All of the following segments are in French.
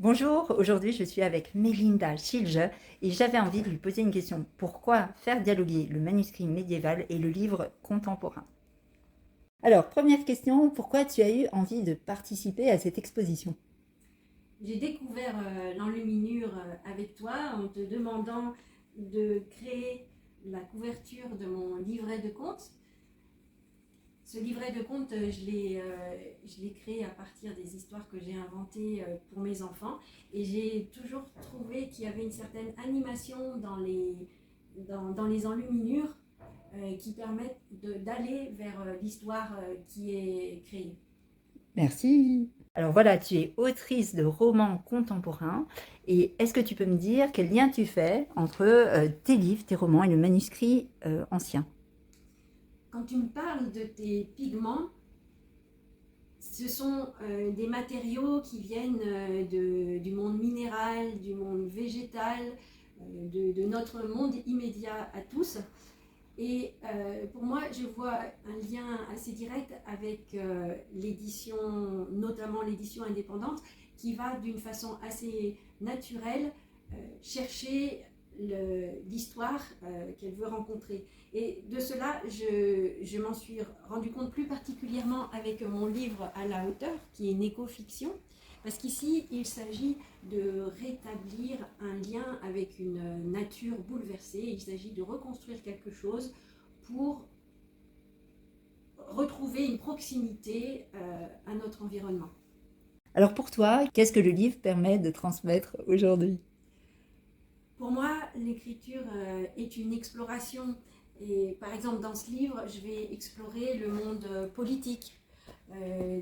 Bonjour, aujourd'hui je suis avec Mélinda Schilje et j'avais envie de lui poser une question. Pourquoi faire dialoguer le manuscrit médiéval et le livre contemporain? Alors, première question, pourquoi tu as eu envie de participer à cette exposition? J'ai découvert l'enluminure avec toi en te demandant de créer la couverture de mon livret de contes. Ce livret de contes, je l'ai créé à partir des histoires que j'ai inventées pour mes enfants. Et j'ai toujours trouvé qu'il y avait une certaine animation dans les enluminures qui permettent d'aller vers l'histoire qui est créée. Merci. Alors voilà, tu es autrice de romans contemporains et est-ce que tu peux me dire quel lien tu fais entre tes livres, tes romans et le manuscrit ancien? Quand tu me parles de tes pigments, ce sont des matériaux qui viennent du monde minéral, du monde végétal, de notre monde immédiat à tous. Et pour moi, je vois un lien assez direct avec l'édition, notamment l'édition indépendante, qui va d'une façon assez naturelle chercher l'histoire qu'elle veut rencontrer. Et de cela, je m'en suis rendu compte plus particulièrement avec mon livre À la hauteur, qui est une éco-fiction, parce qu'ici, il s'agit de rétablir un lien avec une nature bouleversée. Il s'agit de reconstruire quelque chose pour retrouver une proximité à notre environnement. Alors pour toi, qu'est-ce que le livre permet de transmettre aujourd'hui? Pour moi, l'écriture est une exploration. Et par exemple, dans ce livre, je vais explorer le monde politique.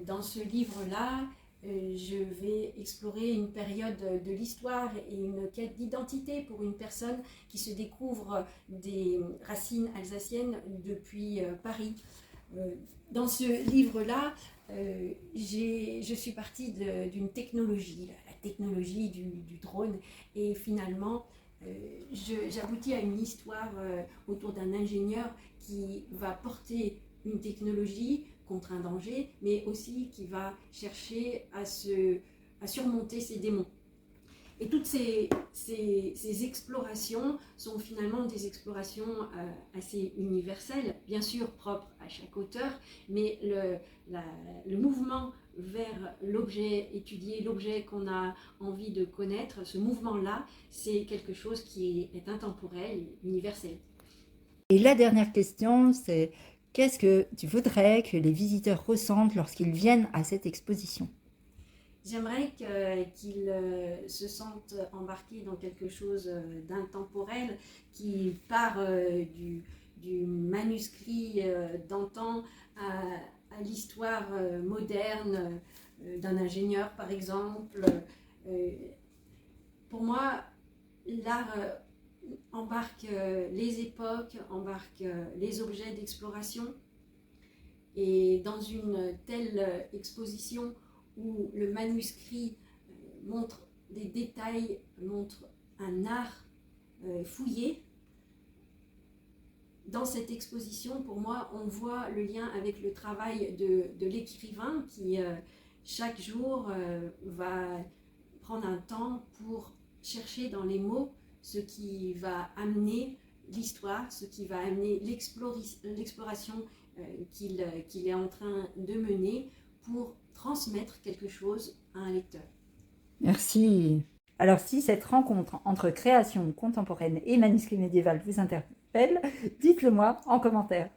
Dans ce livre-là, je vais explorer une période de l'histoire et une quête d'identité pour une personne qui se découvre des racines alsaciennes depuis Paris. Dans ce livre-là, je suis partie d'une technologie, la technologie du drone, et finalement, j'aboutis à une histoire autour d'un ingénieur qui va porter une technologie contre un danger, mais aussi qui va chercher à surmonter ses démons. Et toutes ces explorations sont finalement des explorations assez universelles, bien sûr propres à chaque auteur, mais le mouvement vers l'objet étudié, l'objet qu'on a envie de connaître, ce mouvement-là, c'est quelque chose qui est intemporel, universel. Et la dernière question, c'est qu'est-ce que tu voudrais que les visiteurs ressentent lorsqu'ils viennent à cette exposition? J'aimerais qu'ils se sentent embarqués dans quelque chose d'intemporel qui part du manuscrit d'antan à l'histoire moderne d'un ingénieur, par exemple. Euh, pour moi, l'art embarque les époques, embarque les objets d'exploration. Et dans une telle exposition où le manuscrit montre des détails, montre un art fouillé, dans cette exposition, pour moi, on voit le lien avec le travail de l'écrivain qui, chaque jour, va prendre un temps pour chercher dans les mots ce qui va amener l'histoire, ce qui va amener l'exploration qu'il est en train de mener pour transmettre quelque chose à un lecteur. Merci. Alors si cette rencontre entre création contemporaine et manuscrit médiéval vous interpelle, dites-le moi en commentaire.